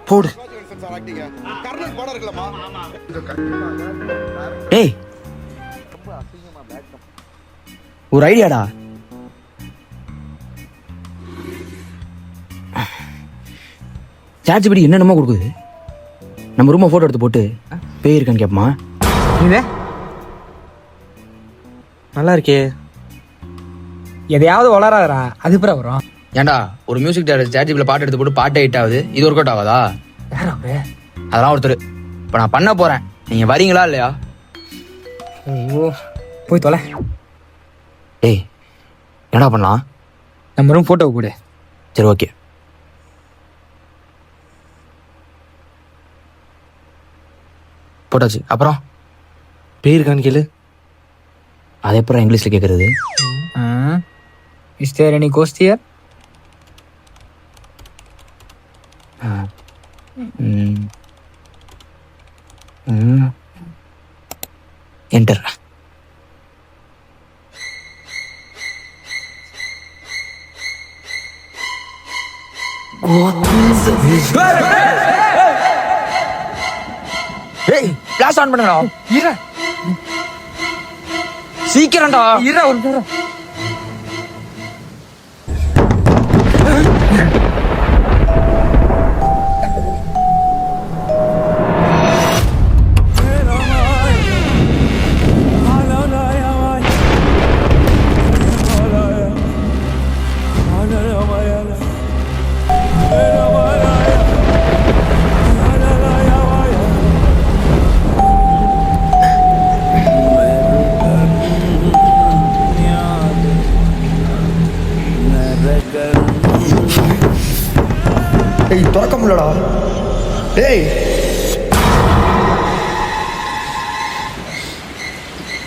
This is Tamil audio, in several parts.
போடு. டேய் ஒரு ஐடியாடா. சார்ஜ் படி என்னென்னமோ கொடுக்குது. நம்ம ரூமை ஃபோட்டோ எடுத்து போட்டு பேய் இருக்கான்னு கேட்போமா? இது நல்லா இருக்கே. எதையாவது வளராதரா, அது பிறகு வரும். ஏன்டா ஒரு மியூசிக் டேரக்டர் சார்ஜ் பில பாட்டு எடுத்து போட்டு பாட்டு ஹிட் ஆகுது, இது ஒர்க் அவுட் ஆகாதா? யாரா அவரு? அதெல்லாம் ஒருத்தர். இப்போ நான் பண்ண போறேன், நீங்க வரீங்களா இல்லையா? ஐயோ போய் தொலை. டேய் என்னடா பண்ணலாம்? நம்ம ரூம் ஃபோட்டோ கூட. சரி ஓகே. போட்டாச்சு. அப்புறம் பேர் இருக்கான்னு கேளு. அது எப்பறம் இங்கிலீஷ்ல கேட்கறது? Is there any ghost here? Enter. ஏய் ஃபிளாஷ் ஆன் பண்ணுங்கடா. இரு சீக்கிரம்டா. இரு ஒரு நேரம். டேய் திறக்க முடியலடா. டேய்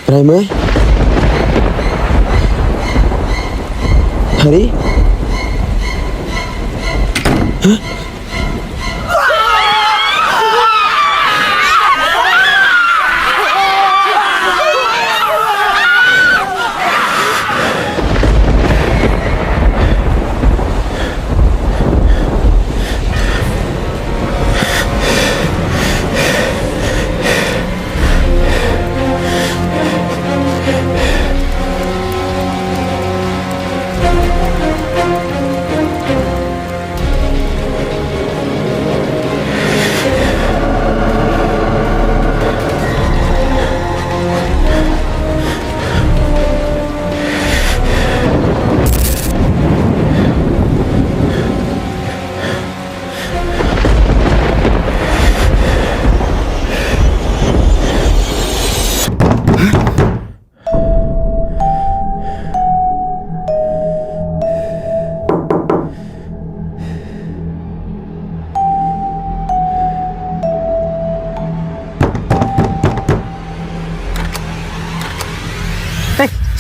பிரேமு, ஹரி,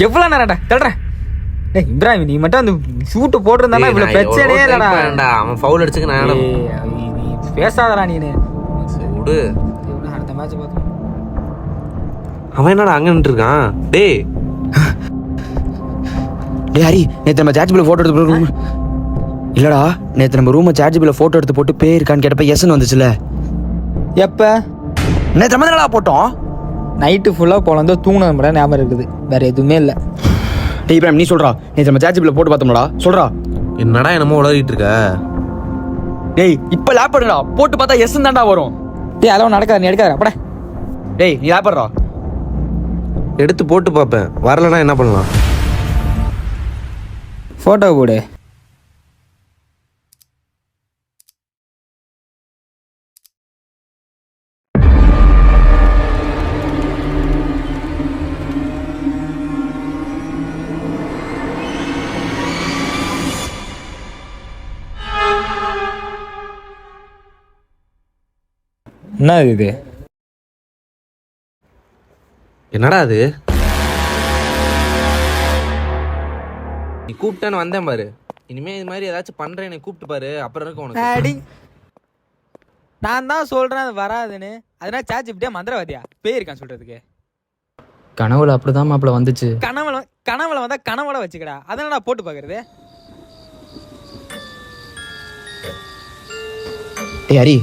எவ்வளோ நேரம்டா தள்ளுறேன். டேய் இப்ராஹிம், நீ மட்டும் அந்த ஷூட்டு போட்டிருந்தானா இவ்வளோ பிரச்சனையே இல்லடா. அவன் ஃபவுல் அடிச்சுக்க நான் நீ பேசாதடா நீனு. விடு. அடுத்த மேட்ச் பார்த்தோம். அவன் என்னடா அங்க நின்று இருக்கான்? டேய் டேய் ஹரி, நேற்று நம்ம சார்ஜ் பில் ஃபோட்டோ எடுத்து போட்டு ரூம் இல்லடா, நேற்று நம்ம ரூமை சார்ஜ் பில்ல ஃபோட்டோ எடுத்து போட்டு பேய் இருக்கான்னு கேட்டப்ப எஸ்ன்னு வந்துச்சுல. எப்போ? நேற்று நம்ம என்னடா போட்டோம்? நைட்டு ஃபுல்லாக போலந்தோ தூங்கினது மட்டும் ஞாபகம் இருக்குது, வேற எதுவுமே இல்லை. டேய் இப்ராஹிம் நீ சொல்றா, நேற்று நம்ம சார்ஜ் பில்ல போட்டு பார்த்தோம்டா, சொல்றா. என்னடா என்னமோ உளறிட்டு இருக்க? டேய் இப்போ லேப் எடுடா, போட்டு பார்த்தா எஸ்ன்னு தான்டா வரும். டேய் அதெல்லாம் நடக்காது, நீ எடுக்காத அப்படா. டேய் நீ லேப் எடுறா. எடுத்து போட்டு பார்ப்பேன், வரலன்னா என்ன பண்ணலாம்? ஃபோட்டோ போடு. என்ன இது? என்னடா அது? நீ கூப்பிட்டேன்னு வந்தேன் பாரு. இனிமே இது மாதிரி ஏதாச்சும் பண்றேன் என்னை கூப்பிட்டு பாரு, அப்புறம் இருக்கும் உனக்கு. நான் தான் சொல்றேன் அது வராதுன்னு. அதனால சார்ஜ் இப்படியே மந்திரவாதியா பேய் இருக்கான்னு சொல்றதுக்கு? கனவுல அப்படிதான் மாப்பிள்ள வந்துச்சு. கனவுல வந்தா கனவோட வச்சுக்கடா, அதனால போட்டு பாக்குறது. டேய் ஹரி,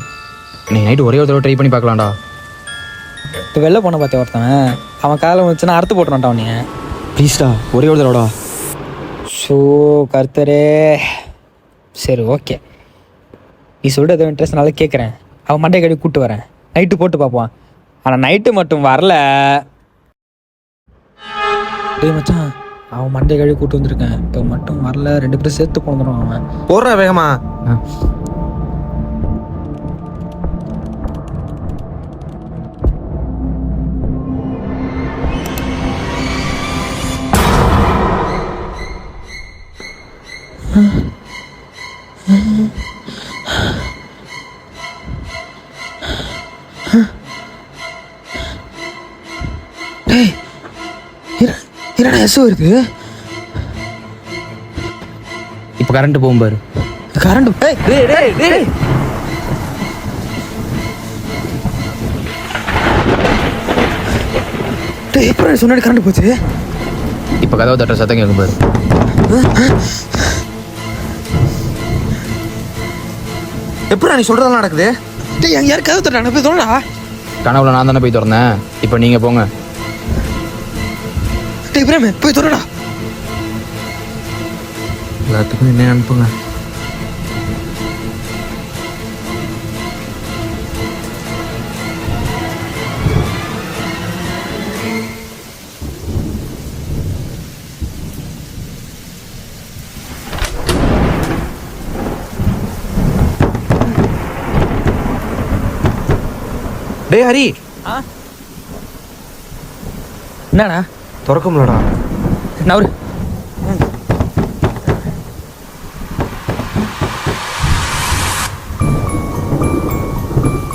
நீ நைட்டு ஒரே ஒரு தடவை ட்ரை பண்ணி பார்க்கலாம்டா. இப்போ வெளில போன பார்த்தேன் ஒருத்தன், அவன் காலம் வச்சுன்னா அறுத்து போட்டுறான்டா அவனைய. ப்ளீஸ்டா, ஒரே ஒரு தடவைடா. ஷோ கர்த்தரே. சரி ஓகே, நீ சொல்கிறது இன்ட்ரெஸ்ட்னால கேட்குறேன். அவன் மண்டே கடி கூப்பிட்டு வரேன், நைட்டு போட்டு பார்ப்பான். ஆனால் நைட்டு மட்டும் வரல. டேய் மச்சான், அவன் மண்டே கழுவி கூப்பிட்டு வந்திருக்கேன், இப்போ மட்டும் வரல. 2 பேரும் சேர்த்து கொண்டுருவான் அவன். போடுறா வேகமா. டேய் என்னடா எஸ் வருது? இப்போ கரண்ட் போகும் பாரு. கரண்ட். டேய் எப்போ சொன்னாடி கரண்ட் போச்சு? இப்போ கதவை தட்டுற சத்தம் கேட்கும் பாரு. எப்படா நீ சொல்றதெல்லாம் நடக்குது? டேய் அங்கே யார் கதவு தட்டுறாங்க? போய் சொல்லடா. கனவுல நான் தானே போய் திறந்தேன், இப்போ நீங்கள் போங்க. டேய் பிரேம் போய் சொல்லடா. எல்லாத்துக்கும் என்ன அனுப்புங்க. டேய் ஹரி, என்னடா? திறக்க முடியலடா. நவரு.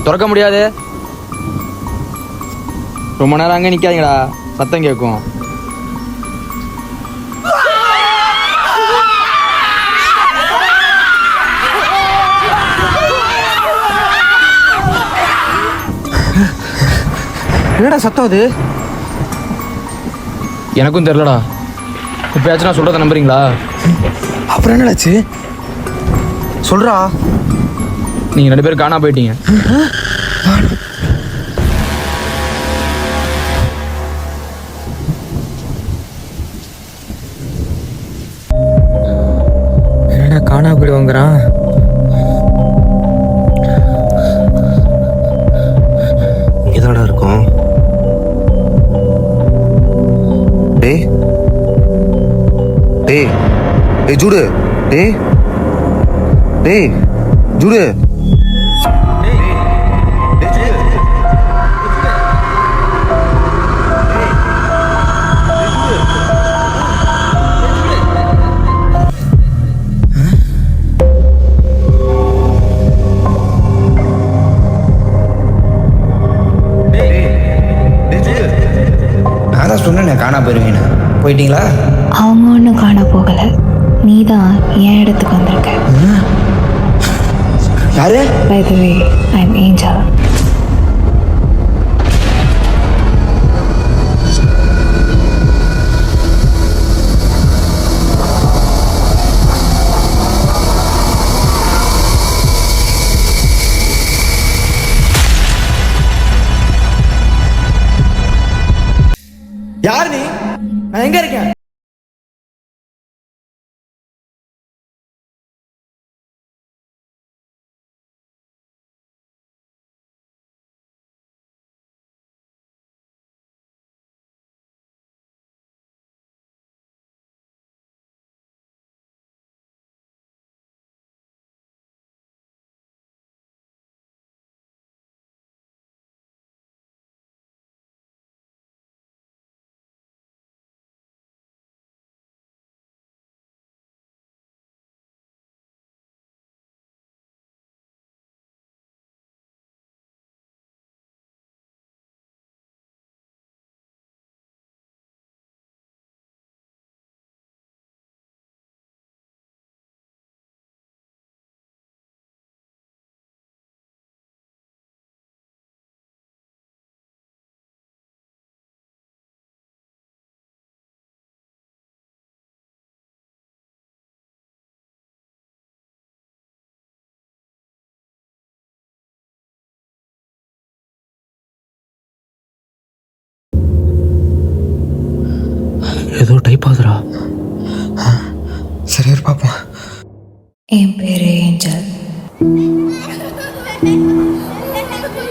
திறக்க முடியாது. ரொம்ப நேரம் அங்கே நிற்காதீங்கடா, சத்தம் கேட்கும். என்னடா சத்தம் அது? எனக்கும் தெரிலடா. இப்போயாச்சும் நான் சொல்கிறத நம்புறீங்களா? அப்புறம் என்னடாச்சு? சொல்றா. நீங்கள் 2 பேரும் காணா போயிட்டீங்க. என்னடா காணா போயிடுவாங்கிறான்? இங்கதாடா இருக்கும். டேய் டேய் டேய் ஜூடு. டேய் டேய் ஜூடு. நான் தான் சொன்னேன் காணா போயிருவீங்க. போயிட்டீங்களா? அவங்க ஒன்றும் காண போகலை, நீ தான் என் இடத்துக்கு வந்திருக்க. யாரு? By the way, I'm Angel. யார் நீ? நான் எங்க இருக்கேன்? டைப் ஆகுதுடா. சரி பார்ப்போம். என் பேர் ஏஞ்சல்.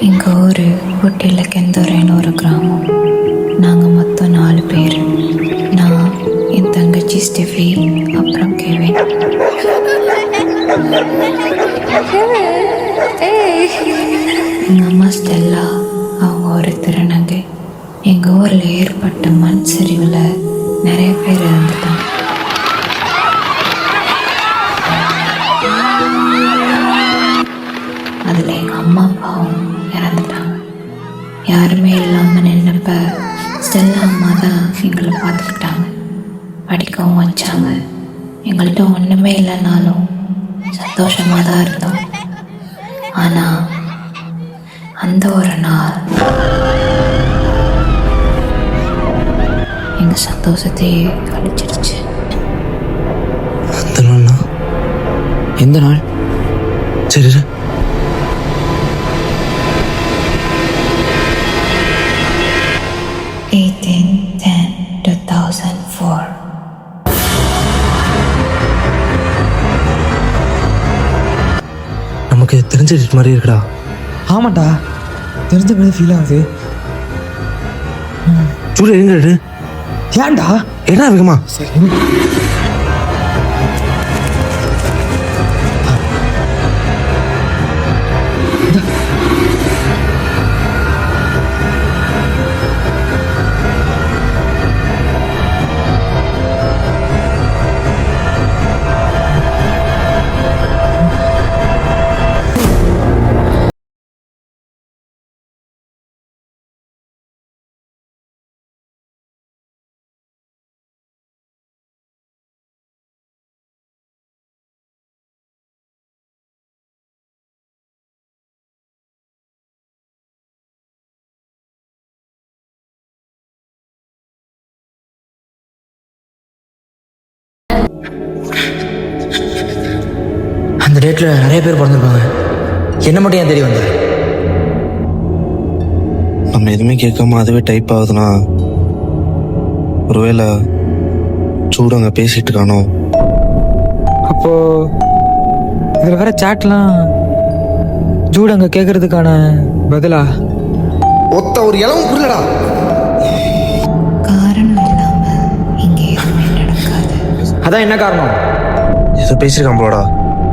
எங்கள் ஊர் ஊட்டியில் கெந்தூரைன்னு ஒரு கிராமம். நாங்கள் மொத்தம் 4 பேர். நான், என் தங்கச்சி ஸ்டெஃபி, அப்புறம் கெவின். எங்கள் அம்மா ஸ்டெல்லா, அவங்க ஒரு திருநங்கை. எங்கள் ஊரில் ஏற்பட்ட மண் சரிவில் நிறைய பேர் இறந்துட்டாங்க. அதில் எங்கள் அம்மா அப்பாவும் இறந்துட்டாங்க. யாருமே இல்லாமல் நின்னப்ப ஸ்டெல்லா அம்மா தான் எங்களை பார்த்துக்கிட்டாங்க, படிக்கவும் வச்சாங்க. எங்கள்கிட்ட ஒன்றுமே இல்லைனாலும் சந்தோஷமாக தான் இருந்தோம். ஆனால் அந்த ஒரு நாள் எங்கள் சந்தோஷத்தையே அழிச்சிருச்சு. அந்த நாள்னா எந்த நாள்? சரி இரு. 18/10/2004. நமக்கு தெரிஞ்ச டேட் மாதிரி இருக்குடா. ஆமாண்டா, தெரிஞ்ச மாதிரி ஃபீல் ஆகுது. சூடு எங்க இரு. ஏன்டா? என்ன வேகமா? சரி. அந்த டேட்டில் நிறைய பேர் பிறந்திருப்பாங்க. என்ன மட்டும் ஏன் தெரிய வந்தது? நம்ம எதுவுமே கேட்காம அதுவே டைப் ஆகுதுன்னா ஒருவேளை சூடு அங்கே பேசிட்டு இருக்கானோ? அப்போ இதில் வேற சாட்லாம் ஜூட் அங்கே கேட்கறதுக்கான பதிலா? ஒத்த ஒரு இளவும் புரியலடா. காரணம் இல்லாமல் இங்கே எதுவுமே நடக்காது. அதான் என்ன காரணம்? ஏதோ பேசியிருக்கான் போலடா,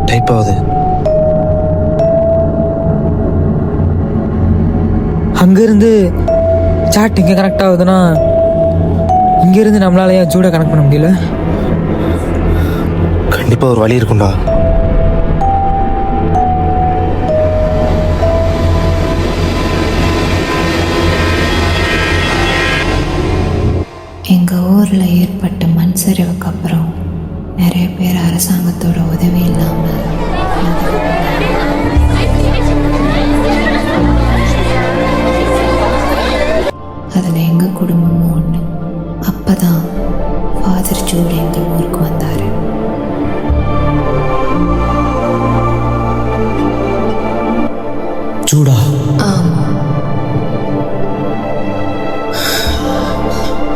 டைப் ஆகுது. அங்கேருந்து சாட் இங்கே கனெக்ட் ஆகுதுன்னா இங்கேருந்து நம்மளால ஏன் ஜூடை கனெக்ட் பண்ண முடியல? கண்டிப்பாக ஒரு வழி இருக்கும்டா. எங்கள் ஊரில் ஏற்பட்ட மண் சரிவுக்கு அப்புறம் நிறைய பேர் அரசாங்கத்தோட உதவி இல்லாமல் அதில் எங்கள் குடும்பமும் ஒன்று. அப்போ தான் ஃபாதர் ஜூட் எங்கள் ஊருக்கு வந்தார். சூடா? ஆமாம்.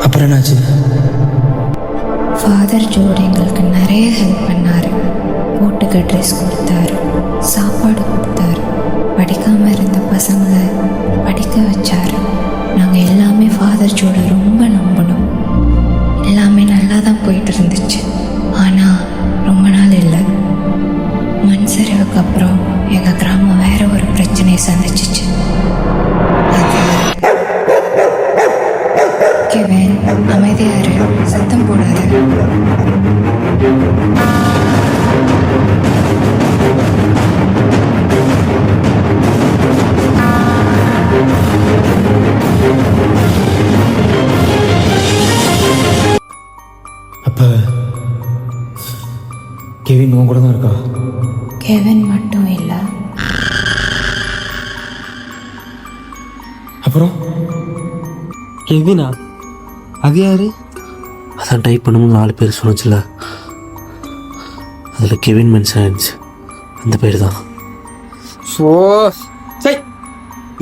அப்புறம் என்னாச்சு? ஃபாதர் ஜூட் எங்களுக்கு நிறைய ஹெல்ப் பண்ணார். போட்டுக்க ட்ரெஸ் கொடுத்தாரு, சாப்பாடு கொடுத்தாரு, படிக்காமல் இருந்த பசங்களை படிக்க வச்சார். நாங்கள் எல்லாமே ஃபாதர் ஜூடை ரொம்ப நம்பணும். எல்லாமே நல்லா தான் போயிட்டு இருந்துச்சு. ஆனால் ரொம்ப நாள் இல்லை. மண் சரிவுக்கு அப்புறம் எங்கள் கிராமம் வேற ஒரு பிரச்சனையை சந்திச்சிச்சு. கெவின், அமைதியாரு, சத்தம் போடாது. அப்போ கெவின் உன் கூட தான் இருக்கா? கெவின் மட்டும் இல்லை. அப்புறம் கெவினா? அது யாரு? அதான் டைப் பண்ணணும்னு 4 பேர் சொன்னச்சுல, அதில் கெவின் மென்ஷன் ஆயிடுச்சு. அந்த பேர் தான். ஸோ சரி,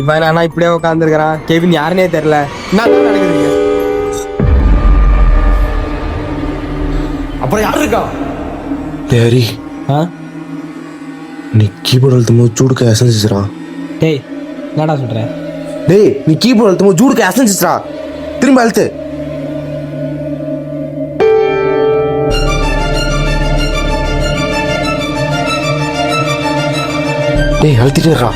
இப்போ நான் இப்படியே உட்காந்துருக்கிறான். கெவின் யாருன்னே தெரில. என்ன நடக்குதுங்க? அப்புறம் யார் இருக்கா? ஹரி, ஆ நீ கீபோர்டு அழுத்தும் போது ஜூடுக்கு அசைஞ்சிச்சுரா. டேய் என்னடா சொல்கிறேன்? டேய், நீ கீபோர்டு அழுத்தும் போது ஜூடுக்கு அசைஞ்சிச்சுரா. திரும்ப அழுத்து. டேய், அழுத்திட்டேரா.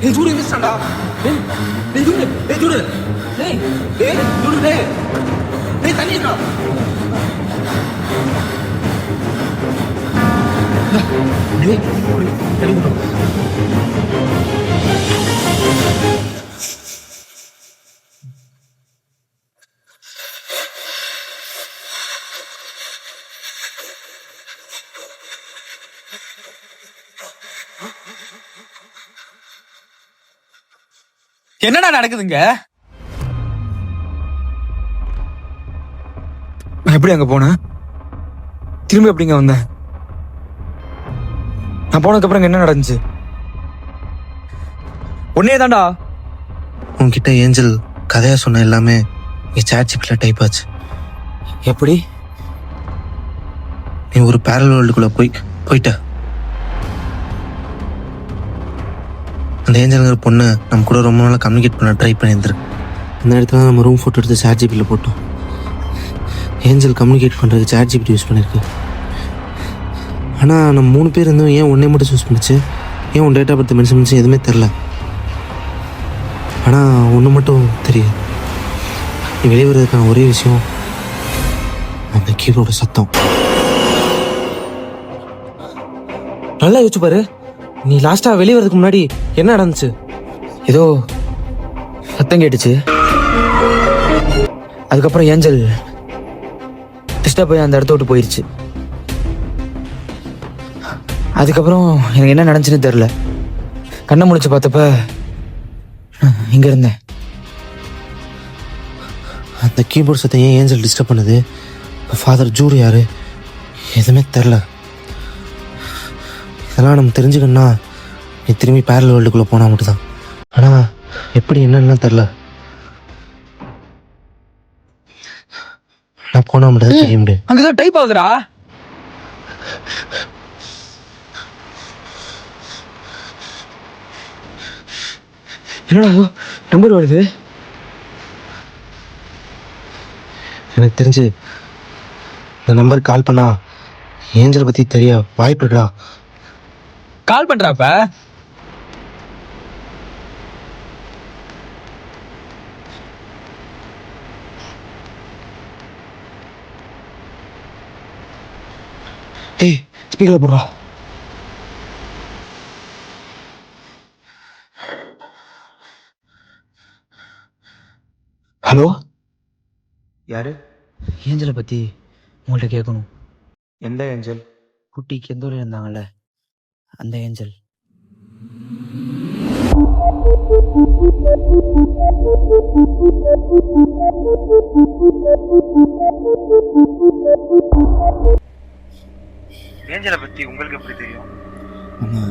ஏய் ஜூடு எந்திரிச்சான்டா. டேய் டேய் ஜூடு, டேய் ஜூடு. டேய் டேய் ஜூடு டேய். டேய் தண்ணி இருக்கா? டேய் தண்ணி இருக்கா? என்னடா நடக்குதுங்க? நான் எப்படி அங்க போனேன்? திரும்ப எப்படிங்க வந்தேன்? நான் போனதுக்கு அப்புறம் என்ன நடந்துச்சு? ஒன்னே தான்டா. உன்கிட்ட ஏஞ்சல் கதையா சொன்ன எல்லாமே இங்கே சாட் ஜிபியில் டைப் ஆச்சு. எப்படி? நீ ஒரு பேரல் வேர்ல்டுக்குள்ளே போயிட்ட. அந்த ஏஞ்சலுங்கிற பொண்ணு நம்ம கூட ரொம்ப நாளாக கம்யூனிகேட் பண்ண ட்ரை பண்ணியிருந்துருக்கு. இந்த இடத்துல நம்ம ரூம் ஃபோட்டோ எடுத்து சாட் ஜிபியில் போட்டோம். ஏஞ்சல் கம்யூனிகேட் பண்ணுறதுக்கு சாட் ஜிபி யூஸ் பண்ணியிருக்கு. ஆனால் நம்ம 3 பேர் இருந்தும் ஏன் ஒன்றே மட்டும் சூஸ் பண்ணிச்சு? ஏன் உன் டேட்டா பற்றி மென்ஷன் பண்ணிச்சு? எதுவுமே தெரில. ஆனால் ஒன்று மட்டும் தெரியுது. நீ வெளியே வர்றதுக்கான ஒரே விஷயம் அந்த கீபோர்டு சத்தம். நல்லா யோசிச்சு பாரு. நீ லாஸ்டா வெளியே வரதுக்கு முன்னாடி என்ன நடந்துச்சு? ஏதோ சத்தம் கேட்டுச்சு. அதுக்கப்புறம் ஏஞ்சல் டிஸ்டர்ப் போய் அந்த இடத்த விட்டு போயிடுச்சு. அதுக்கப்புறம் எனக்கு என்ன நடந்துச்சுன்னு தெரியல. கண்ணை முழிச்சு பார்த்தப்ப இங்க இருந்தேன். அந்த கீபோர்டு சத்தம் ஏன் ஏஞ்சல் டிஸ்டர்ப் பண்ணுது? இப்போ ஃபாதர் ஜூடு யாரு? எதுவுமே தெரில. இதெல்லாம் நம்ம தெரிஞ்சுக்கணும்னா நீ திரும்பி பேரல் வேர்ல்டுக்குள்ளே போனால் மட்டும்தான். ஆனால் எப்படி என்னன்னு தெரில. நான் போனால் மட்டும் தான் தெரிய முடியும். அங்கதான் டைப் ஆகுதுடா. என்னடா நம்பர் வருது? எனக்கு தெரிஞ்சு இந்த நம்பருக்கு கால் பண்ணா ஏஞ்சலை பற்றி தெரிய வாய்ப்பு இருக்கா? கால் பண்றாப்ப. ஏய் ஸ்பீக்கர்ல போடுறா. ஹலோ, யாரு? ஏஞ்சலை பத்தி உங்கள்கிட்ட கேட்கணும். எந்த ஏஞ்சல்? குட்டிக்கு எந்த ஊரில் இருந்தாங்கல்ல அந்த ஏஞ்சல். ஏஞ்சலை பற்றி உங்களுக்கு எப்படி தெரியும்? நம்ம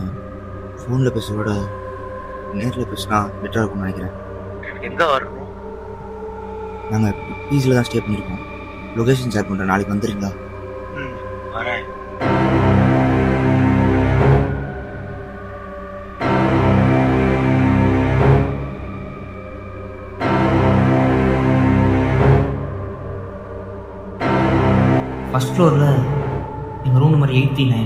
ஃபோனில் பேசுறதோட நேரில் பேசினா பெட்டராக இருக்கும்னு நினைக்கிறேன். எங்கே வரணும்? நாங்கள் பீஸில் தான் ஸ்டே பண்ணியிருக்கோம். லொக்கேஷன் ஷேர் பண்ணுறேன். நாளைக்கு வந்துடுறீங்களா? வரேன். ஃபஸ்ட் ஃப்ளோரில் எங்கள் ரூம் நம்பர் 89.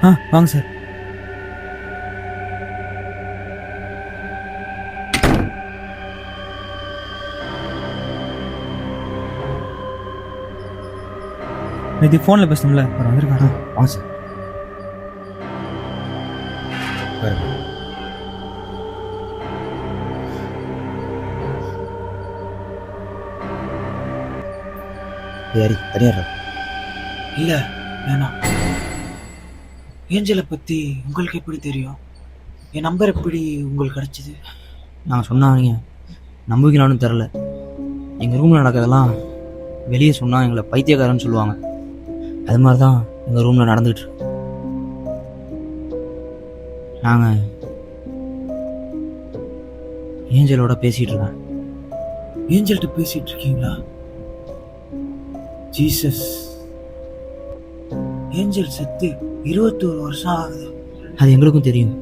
வாங்க சார். இது ஃபோனில் பேசணும்ல, அவர் வந்திருக்காரா? வாங்க சார். பாருங்க. யாரி தனியாரா? இல்லை வேணாம். ஏஞ்சலை பற்றி உங்களுக்கு எப்படி தெரியும்? என் நம்பர் எப்படி உங்களுக்கு கிடச்சிது? நாங்கள் சொன்னாங்க நம்புவீங்களான்னு தெரில. எங்கள் ரூமில் நடக்கிறதெல்லாம் வெளியே சொன்னால் எங்களை பைத்தியக்காரன்னு சொல்லுவாங்க. அது மாதிரி தான் எங்கள் ரூமில் நடந்துகிட்டு இருக்கு. நாங்கள் ஏஞ்சலோட பேசிகிட்டு இருக்கேன். ஏஞ்சல்கிட்ட பேசிகிட்டு இருக்கீங்களா? ஜீசஸ், ஏஞ்சல் செத்து 21 வருஷம் ஆகுது. அது எங்களுக்கும் தெரியும்.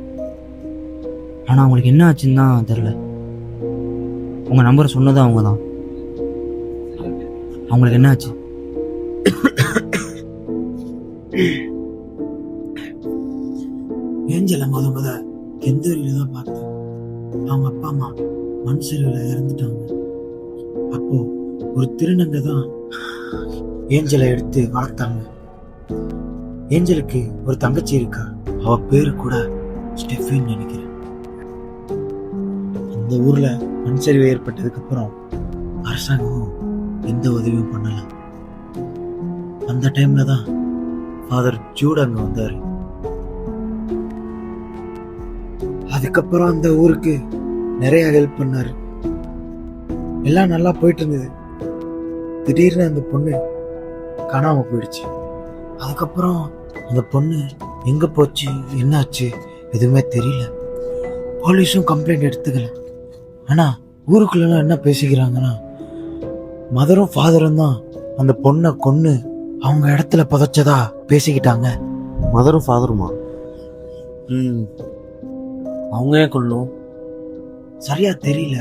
ஆனால் அவங்களுக்கு என்ன ஆச்சுன்னு தான் தெரில. உங்கள் நம்பரை சொன்னதும் அவங்க தான். அவங்களுக்கு என்ன ஆச்சு? ஏஞ்சலை முத கெந்தூரியில தான் பார்த்தேன். அவங்க அப்பா அம்மா மண் சரிவில் இறந்துட்டாங்க. அப்போ ஒரு திருநங்கை தான் ஏஞ்சலை எடுத்து வளர்த்தாங்க. ஏஞ்சலுக்கு ஒரு தங்கச்சி இருக்கா. அவ பேரு கூட ஸ்டெஃபின்னு நினைக்கிறேன். அந்த ஊர்ல மண் சரிவு ஏற்பட்டதுக்கு அப்புறம் அரசாங்கமும் எந்த உதவியும் பண்ணல. அந்த டைம்ல தான் ஃபாதர் ஜூட் அங்க வந்தாரு. அதுக்கப்புறம் அந்த ஊருக்கு நிறைய ஹெல்ப் பண்ணாரு. எல்லாம் நல்லா போயிட்டு இருந்தது. திடீர்னு அந்த பொண்ணு காணாம போயிடுச்சு. அதுக்கப்புறம் அந்த பொண்ணு எங்க போச்சு, என்னாச்சு எதுவுமே தெரியல. போலீஸும் கம்ப்ளைண்ட் எடுத்துக்கல. ஆனா ஊருக்குள்ள என்ன பேசிக்கிறாங்கன்னா, மதரும் ஃபாதரும் தான் அந்த பொண்ணை கொன்னு அவங்க இடத்துல புதைச்சதா பேசிக்கிட்டாங்க. மதரும் ஃபாதருமா? அவங்க ஏன் கொள்ளும் சரியா தெரியல.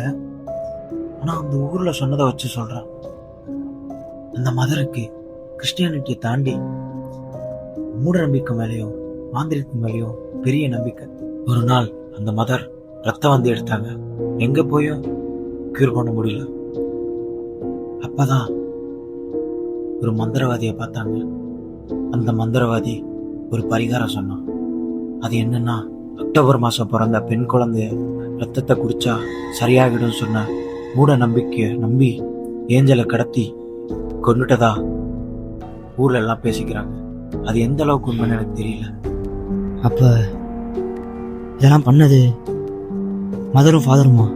ஆனா அந்த ஊர்ல சொன்னதை வச்சு சொல்றேன். அந்த மதருக்கு கிறிஸ்டியானிட்டியை தாண்டி மூட நம்பிக்கை மேலேயும் மாந்திரிக்கு மேலேயும் பெரிய நம்பிக்கை. ஒரு நாள் அந்த மதர் ரத்தம் வந்து எடுத்தாங்க. எங்க போயும் கியூர் பண்ண முடியல. அப்பதான் ஒரு மந்திரவாதியை பார்த்தாங்க. அந்த மந்திரவாதி ஒரு பரிகாரம் சொன்னான். அது என்னன்னா, அக்டோபர் மாசம் பிறந்த பெண் குழந்தைய ரத்தத்தை குடிச்சா சரியாகிடும் சொன்ன மூட நம்பிக்கைய நம்பி ஏஞ்சலை கடத்தி கொண்டுட்டதா ஊர்ல எல்லாம் பேசிக்கிறாங்க. அது எந்த அளவுக்கு உண்மைன்னு எனக்கு தெரியல. அப்ப இதெல்லாம் பண்ணது மதரும் ஃபாதருமா?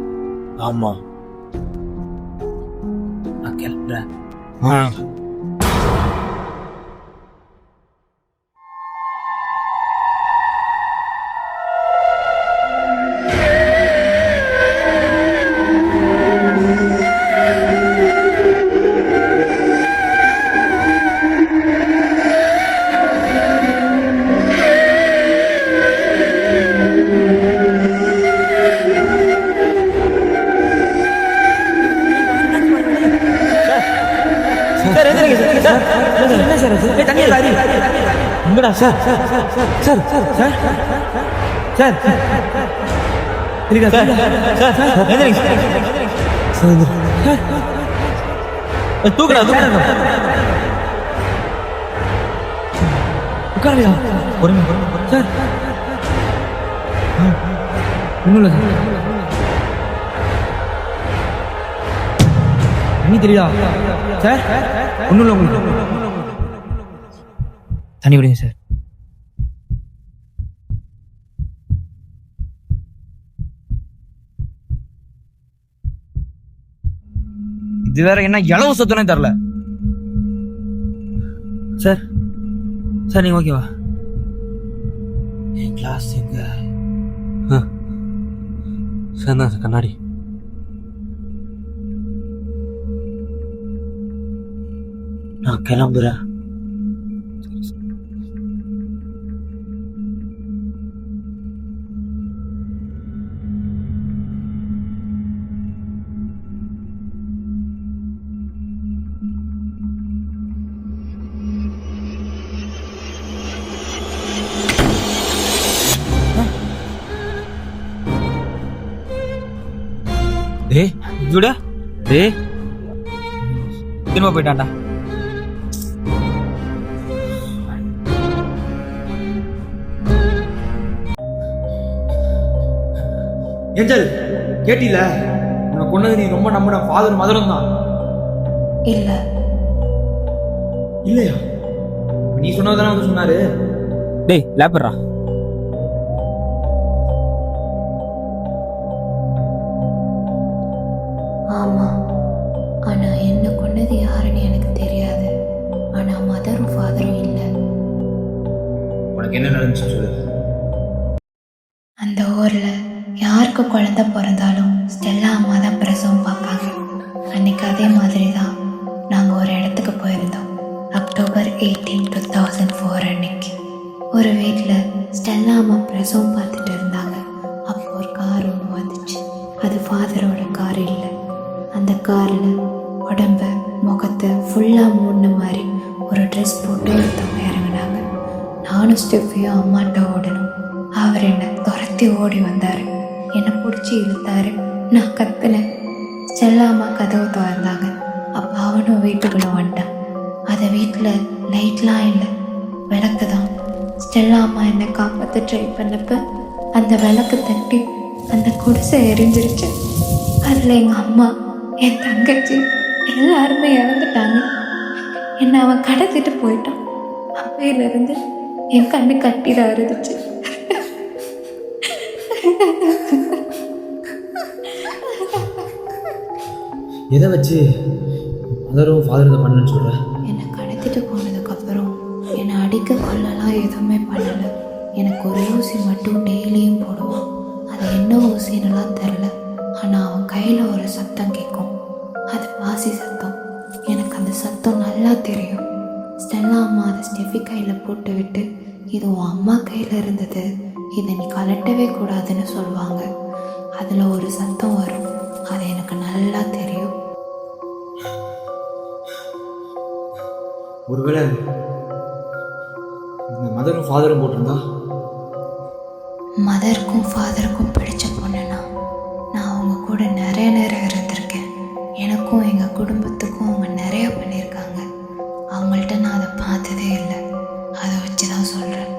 ஆமா, நான் கிளம்புறேன். தெரியுதா சார்? ஒன்றும் இல்லை உங்களுக்கு. தண்ணி விடுங்க சார். இது வேற என்ன இளவு சத்துனே தெரில. சார் சார் நீங்கள் ஓகேவா? என் கிளாஸ் எங்க? சார் தான் கண்ணாடி. நான் கிளம்புறேன். டேய் விட டேய் திரும்ப போயிட்டான்டா. ஏஞ்சல் கேட்டில உன்னை கொன்னது நீ ரொம்ப நம்பின ஃபாதர் மதரும் தான் இல்லை, இல்லையா? நீ சொன்னதானே வந்து சொன்னாரு. டேய் லேப்பர்ரா. ஆமாம். ஆனால் என்ன கொண்டது யாருன்னு எனக்கு தெரியாது. ஆனால் மதரும் ஃபாதரும் இல்லை. உனக்கு என்ன நடந்துச்சு சொல்லு. அந்த ஊரில் யாருக்கு குழந்தை பிறந்தாலும் ஸ்டெல்லா அம்மா தான் பிரசவம் பார்ப்பாங்க. அன்னைக்கு அதே மாதிரி தான் நாங்கள் ஒரு இடத்துக்கு போயிருந்தோம். அக்டோபர் 18, 2004 அன்னைக்கு ஒரு வீட்டில் ஸ்டெல்லா அம்மா பிரசவம் பார்த்துட்டு இருந்தாங்க. அப்போ ஒரு கார் ஒன்று வந்துச்சு. அது ஃபாதரோட கார் இல்லை. அந்த காரில் உடம்ப முகத்தை ஃபுல்லாக மூடின மாதிரி ஒரு ட்ரெஸ் போட்டு ஒருத்தவங்க இறங்கினாங்க. நானும் ஸ்டெஃபியும் அம்மாட்ட ஓடணும். அவர் என்னை துரத்தி ஓடி வந்தார். என்னை பிடிச்சி இழுத்தாரு. நான் கத்துனேன். ஸ்டெல்லா அம்மா கதவு திறந்தாங்க. அப்போ அவனும் வீட்டுக்குள்ளே வந்துட்டான். அதை வீட்டில் லைட்லாம் இல்லை, விளக்கு தான். ஸ்டெல்லா அம்மா என்னை காப்பாற்ற ட்ரை பண்ணப்ப அந்த விளக்கு தட்டி அந்த குடிசை எரிஞ்சிருச்சு. அதில் எங்கள் அம்மா, என் தங்கச்சி எல்லாருமே இறந்துட்டாங்க. என்னை அவன் கடத்திட்டு போயிட்டான். அப்பையிலிருந்து என் கண்ணு கட்டிதான் இருந்துச்சு. எதை வச்சு மதரும் ஃபாதர் தான் பண்ணுன்னு சொல்கிறேன்? என்னை கடத்திட்டு போனதுக்கப்புறம் என்னை அடிக்க கொள்ளலாம் எதுவுமே பண்ணலை. எனக்கு ஒரு ஊசி மட்டும் டெய்லியும் போடுவான். அது என்ன ஊசின்னுலாம் தெரில. ஆனால் அவன் கையில் ஒரு சத்தம் கேட்கும். அது பாசி சத்தம். எனக்கு அந்த சத்தம் நல்லா தெரியும். ஸ்டெல்லா அம்மா அதை ஸ்டெஃபி கையில் போட்டு விட்டு, இது உன் அம்மா கையில் இருந்தது, இதை நீ கலட்டவே கூடாதுன்னு சொல்லுவாங்க. அதில் ஒரு சத்தம் வரும். அது எனக்கு நல்லா தெரியும். ஒருவேளை இந்த மதரும் ஃபாதரும் போட்டிருந்தா? மதருக்கும் ஃபாதருக்கும் பிடிச்ச பொண்ணுனா நான் அவங்க கூட நிறைய நேரம் இருந்திருக்கேன். எனக்கும் எங்கள் குடும்பத்துக்கும் அவங்க நிறையா பண்ணியிருக்காங்க. அவங்கள்ட்ட நான் அதை பார்த்ததே இல்லை. அதை வச்சு தான் சொல்கிறேன்.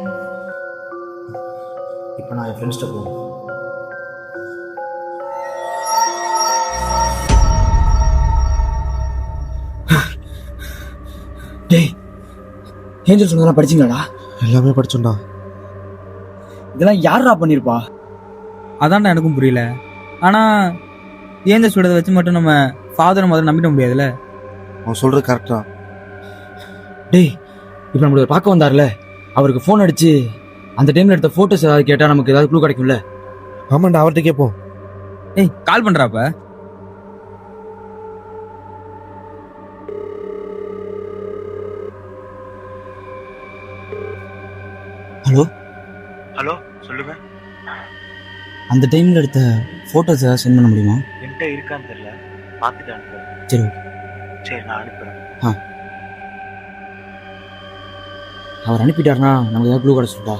இப்போ நான் என் ஃப்ரெண்ட்ஸ்கிட்ட போவேன். டேய், ஏஞ்சல் சொன்னதெல்லாம் படிச்சிங்களாடா? எல்லாமே படிச்சோம்டா. இதெல்லாம் யாரா பண்ணியிருப்பா? அதான்டா எனக்கும் புரியல. ஆனால் ஏஞ்சல் சொல்றதை வச்சு மட்டும் நம்ம ஃபாதர் மதர் நம்பிட முடியாதுல்ல. அவன் சொல்கிறது கரெக்டா. டேய், இப்போ நம்மள பார்க்க வந்தார்ல, அவருக்கு ஃபோன் அடிச்சு அந்த டைமில் எடுத்த ஃபோட்டோஸ் ஏதாவது கேட்டால் நமக்கு ஏதாவது க்ளூ கிடைக்கும்ல? ஆமாண்டா, அவர்கிட்ட கேட்போம். ஏய் கால் பண்ணுறாப்ப. ஹலோ ஹலோ, சொல்லுங்க. அந்த டைமில் எடுத்த ஃபோட்டோஸ் ஏதாவது சென்ட் பண்ண முடியுமா? என்கிட்ட இருக்கான்னு தெரியல, பார்த்துட்டு அனுப்புறேன். சரி சரி, நான் அனுப்புகிறேன். அவர் அனுப்பிட்டாருனா நமக்கு ஏதாவது க்ளூ கிடச்சிட்டா?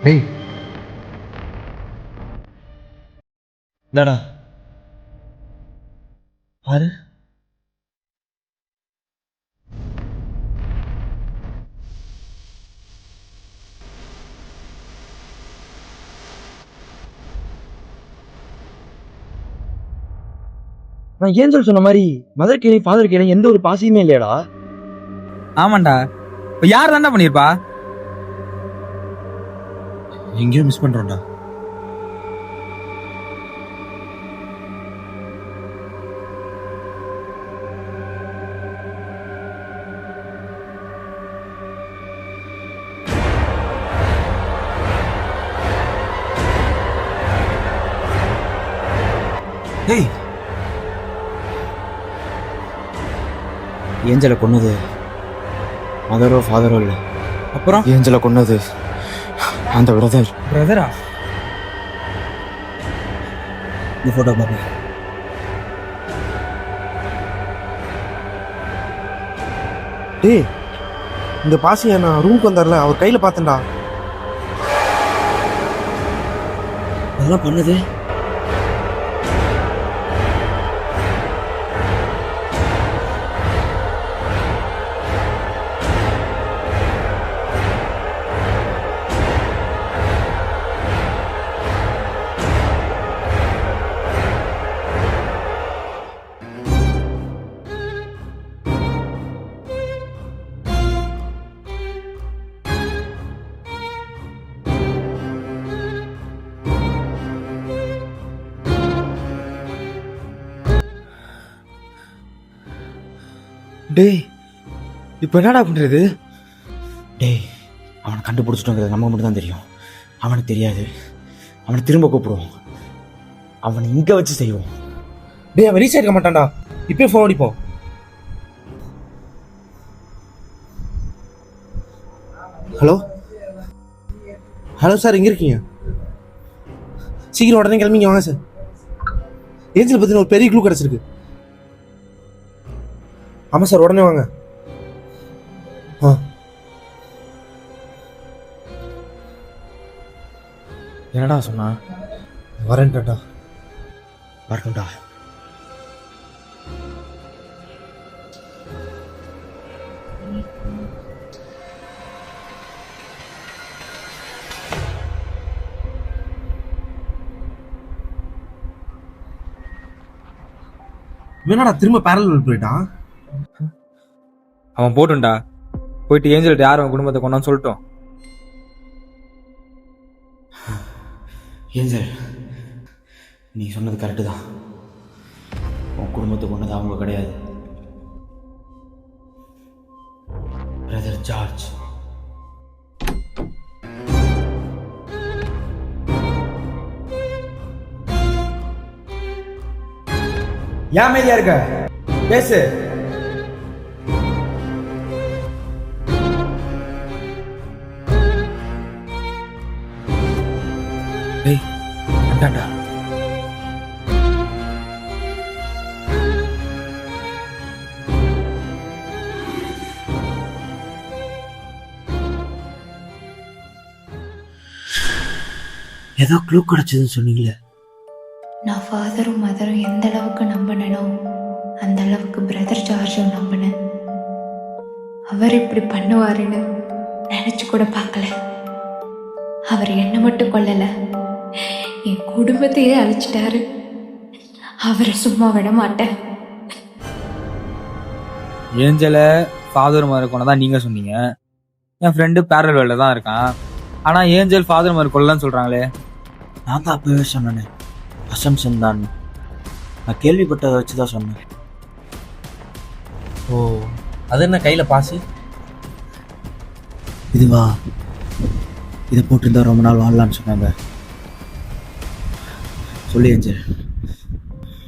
டேய் இந்தாடா பாரு. நான் ஏஞ்சல் சொன்ன மாதிரி மதர் கேளையும் ஃபாதர் கேளையும் எந்த ஒரு பாசியுமே இல்லையாடா? ஆமாண்டா. இப்போ யார் தாண்டா பண்ணியிருப்பா? எங்கேயோ மிஸ் பண்ணுறோம்டா. டேய், ஏஞ்சலை கொன்னது மதரோ ஃபாதரோ இல்லை. அப்புறம் ஏஞ்சலை கொன்னது அந்த பிரதர். பிரதரா? இந்த ஃபோட்டோ பாருங்க. டேய், இந்த பாசியை நான் ரூமுக்கு வந்தார்ல, அவர் கையில் பார்த்தேன்டா. அதெல்லாம் பண்ணுது. டேய் இப்போ என்னடா பண்றது? டேய் அவனை கண்டுபிடிச்சிட்டோங்கிறது நமக்கு மட்டும் தான் தெரியும். அவனுக்கு தெரியாது. அவனை திரும்ப கூப்பிடுவோம். அவனை இங்கே வச்சு செய்வோம். டேய் அவன் ரீச் ஆகிக்க மாட்டான்டா. இப்பயே ஃபோன் அடிப்போம். ஹலோ ஹலோ சார், எங்கே இருக்கீங்க? சீக்கிரம் உடனே கிளம்பிங்க வாங்க சார். ஏஞ்சல் பற்றின ஒரு பெரிய க்ளூ கிடச்சிருக்கு. ஆமாம் சார், உடனே வாங்க. ஆ என்னடா சொன்னா? வரேன்டா. வரட்டும்டா. வேணாடா, திரும்ப பேரல் போயிட்டான். அவன் போட்டுண்டா. போயிட்டு ஏஞ்சல்கிட்ட யார் அவன் குடும்பத்தை கொண்டான்னு சொல்லிட்டோம். ஏஞ்சல், நீ சொன்னது கரெக்டு தான். உன் குடும்பத்தை கொண்டது அவங்க கிடையாது. Brother George. ஏன் அமைதியா இருக்க? பேசு. டேய் அண்டாண்டா. ஏதோ க்ளூ கிடைச்சதுன்னு சொன்னீங்களே. நான் ஃபாதரும் மதரும் எந்த அளவுக்கு நம்பினனோ அந்த அளவுக்கு பிரதர் ஜார்ஜும் நம்பினேன். அவர் இப்படி பண்ணுவாருன்னு நினச்சி கூட பார்க்கல. அவர் என்னை மட்டும் கொல்லலை, என் குடும்பத்தையே அழிச்சிட்டாரு. அவரை சும்மா விட மாட்டேன். ஏஞ்சலை ஃபாதர் மதர் கொண்டதான் நீங்க சொன்னீங்க. என் ஃப்ரெண்டு பேரல் வேலை தான் இருக்கான். ஆனா ஏஞ்சல் ஃபாதர் மதர் கொல்லன்னு சொல்றாங்களே. நான் தான் அப்பவே சொன்னேனே, அசம்சன் தான். நான் கேள்விப்பட்டதை வச்சு தான் சொன்னேன். ஓ, அது என்ன கையில் பாசு? இதுவா? இதை போட்டிருந்தா ரொம்ப நாள் வாழலான்னு சொன்னாங்க. சொல்லி ஏஞ்சல்,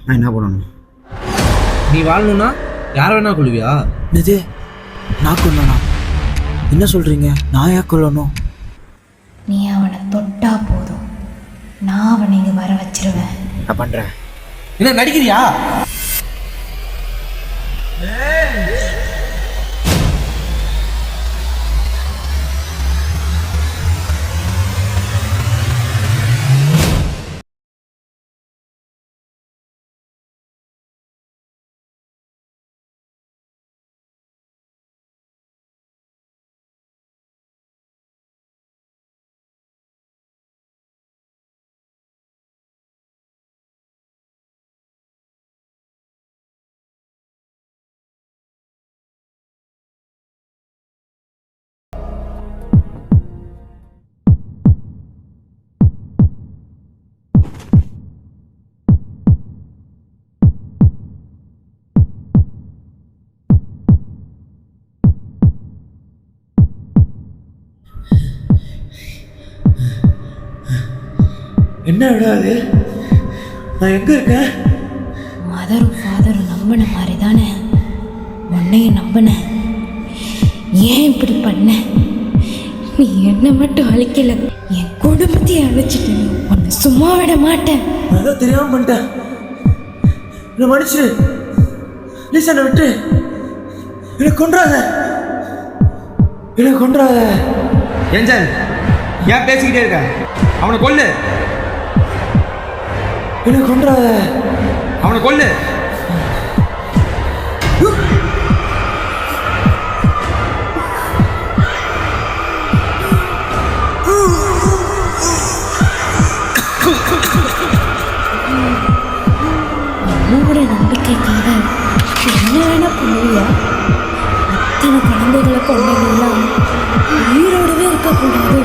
நான் என்ன பண்ணணும்? நீ வாழணும்னா யாரை வேணா கொள்வியா? இது நான் கொல்லணும்? என்ன சொல்றீங்க? நான் ஏன் கொல்லணும்? நீ அவனை தொட்டா போதும், நான் அவனை இங்கே வர வச்சிருவேன். நான் பண்றேன். என்ன நடிக்கிறியா? என்ன விடாது? நான் எங்க இருக்கேன்? மதரும் ஃபாதரும் நம்பின மாதிரி தானே உன்னையும் நம்பினேன். ஏன் இப்படி பண்ண? நீ என்னை மட்டும் அழிக்கல, என் குடும்பத்தையே அழிச்சிட்டு உன்னை சும்மா விட மாட்டேன். நான் ஏதோ தெரியாம பண்ணிட்டேன். என்னை மன்னிச்சிரு. ப்ளீஸ் என்னை விட்டு. என்னை கொன்றாத. என்னை கொன்றாத. ஏஞ்சல், ஏன் பேசிக்கிட்டே இருக்க? அவனை கொல்லு. என்ன கொன்றாத. அவனை கொல்லு. அம்மாவோட நம்பிக்கைக்காக என்ன வேணா பண்ணுவியா? அத்தனை குழந்தைகளை கொண்டவங்களாம் உயிரோடவே இருக்கக்கூடாது.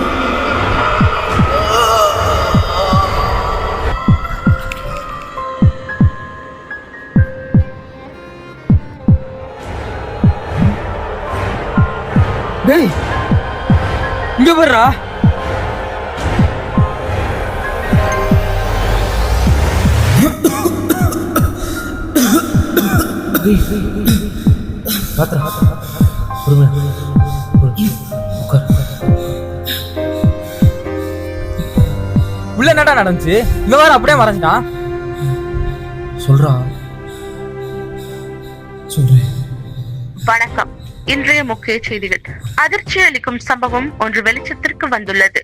டேய் இங்க வர்றா. உள்ள என்னடா நடந்துச்சு? இங்க வேற அப்படியே மறைஞ்சிட்டான். சொல்றா. சொல்றேன். வணக்கம். இன்றைய முக்கிய செய்திகள். அதிர்ச்சி அளிக்கும் சம்பவம் ஒன்று வெளிச்சத்திற்கு வந்துள்ளது.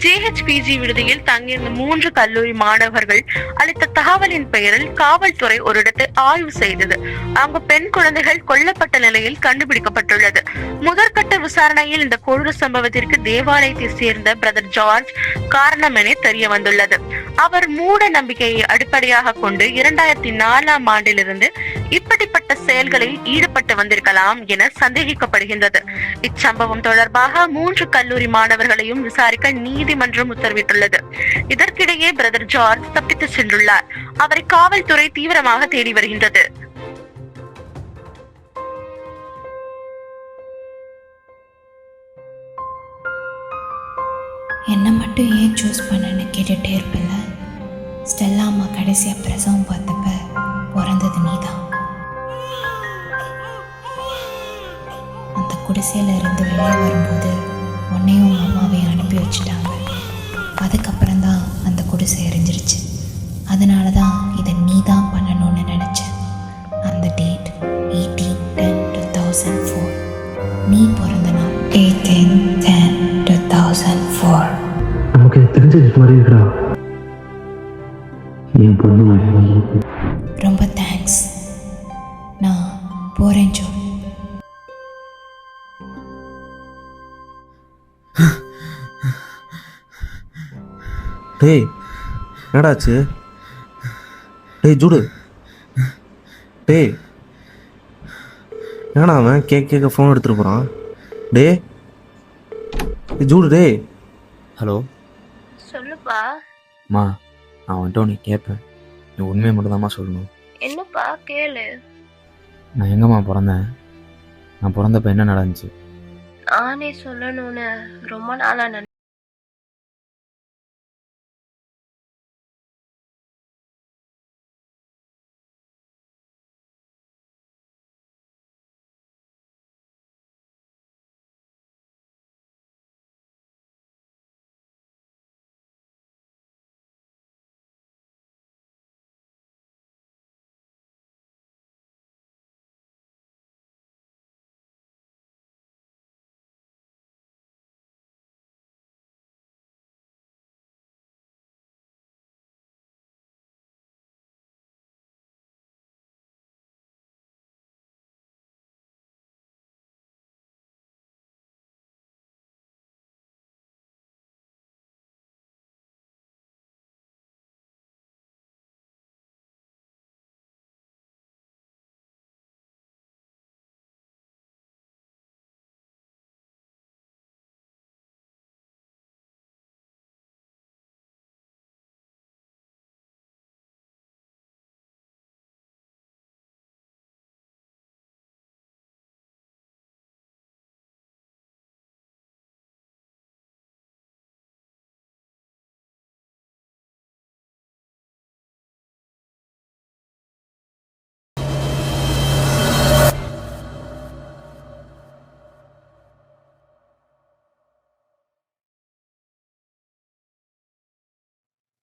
ஜேஹெச்பிஜி விடுதியில் தங்கியிருந்த 3 கல்லூரி மாணவர்கள் அளித்த தகவலின் பெயரில் காவல்துறை ஒரு இடத்தை ஆய்வு செய்தது. அங்கு பெண் குழந்தைகள் கொல்லப்பட்ட நிலையில் கண்டுபிடிக்கப்பட்டுள்ளது. முதற்கட்ட விசாரணையில் இந்த கொடூர சம்பவத்திற்கு தேவாலயத்தை சேர்ந்த பிரதர் ஜார்ஜ் காரணம் என தெரிய வந்துள்ளது. அவர் மூட நம்பிக்கையை அடிப்படையாக கொண்டு 2004ஆம் ஆண்டிலிருந்து இப்படிப்பட்ட செயல்களில் ஈடுபட்டு வந்திருக்கலாம் என சந்தேகிக்கப்படுகின்றது. இச்சம்பவம் தொடர்பாக 3 கல்லூரி மாணவர்களையும் விசாரிக்க நீதிமன்றம் உத்தரவிட்டுள்ளது. இதற்கிடையே பிரதர் ஜார்ஜ் தப்பித்து சென்றுள்ளார். அவரை காவல்துறை தீவிரமாக தேடி வருகின்றது. என்ன மட்டும் ஏன் சூஸ் பண்ணன்னு கேட்டுட்டே இருப்பில்ல? ஸ்டெல்லா அம்மா கடைசியா பிரசவம் பார்த்தப்ப பிறந்தது நீதான். அந்த குடிசையில இருந்து வெளியே வரும்போது உன்னையும் உன் அம்மாவையும் அனுப்பி வச்சுட்டாங்க. அதுக்கப்புறம் தான் அந்த குடிசை எரிஞ்சிருச்சு. அதனால தான் இதை நீ தான் பண்ணணும்னு நினச்சேன். அந்த டேட் 18/10/2004. நீ பிறந்த நாள் 18/10/2004. நமக்கு தெரிஞ்சது மாதிரி இருக்கா? என் பொண்ணு ரொம்ப தேங்க்ஸ். நான் போகிறேன் ஜோ. டேய் என்னடாச்சு? டேய் ஜூடு. டேய் என்னடா அவன் கேட்க ஃபோன் எடுத்துகிட்டு போகிறான்? டேய் ஜூடு. டேய் ஹலோ சொல்லுப்பா. அம்மா, நான் வந்துட்டு உன்னை கேட்பேன். நீ உண்மையை மட்டும்தாம்மா சொல்லணும். என்னப்பா கேளு. நான் எங்கம்மா பிறந்தேன்? நான் பிறந்தப்ப என்ன நடந்துச்சு? நானே சொல்லணும்னு ரொம்ப நாளா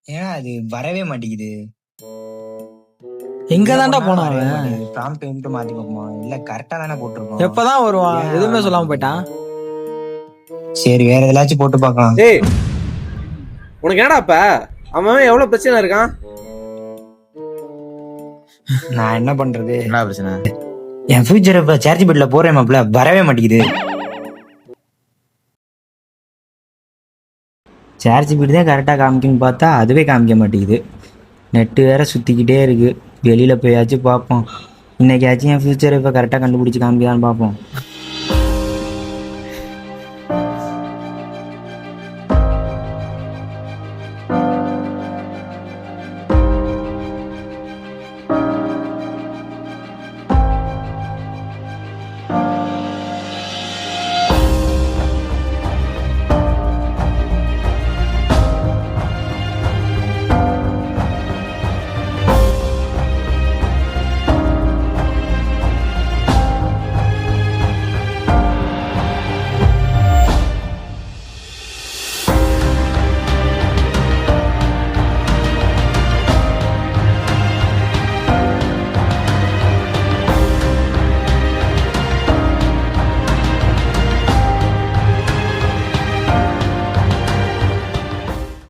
ஏன் அது வரவே மாட்டேங்குது? எங்க தான்டா போனான் அவன்? ப்ராம்ப்ட் மட்டும் மாத்தி பார்ப்போமா? இல்ல கரெக்டா தானே போட்டிருக்கோம். எப்பதான் வருவான்? எதுவுமே சொல்லாம போயிட்டான். சரி வேற எதாச்சும் போட்டு பார்க்கலாம். டேய் உனக்கு என்னடா இப்ப? அவன் எவ்வளவு பிரச்சனை இருக்கான்? நான் என்ன பண்றது? என்ன பிரச்சனை? என் ஃபியூச்சர் இப்ப சார்ஜ் பெட்ல போறேன் மாப்ள, வரவே மாட்டேங்குது. சார்ஜ் பெட் தான் கரெக்டாக காமிக்குன்னு பார்த்தா அதுவே காமிக்க மாட்டேங்குது. நெட்டு வேற சுற்றிக்கிட்டே இருக்கு. வெளியில் போயாச்சும் பார்ப்போம். இன்னைக்காச்சும் என் ஃபியூச்சர் இப்போ கரெக்டாக கண்டுபிடிச்சி காமிக்கலான்னு பார்ப்போம்.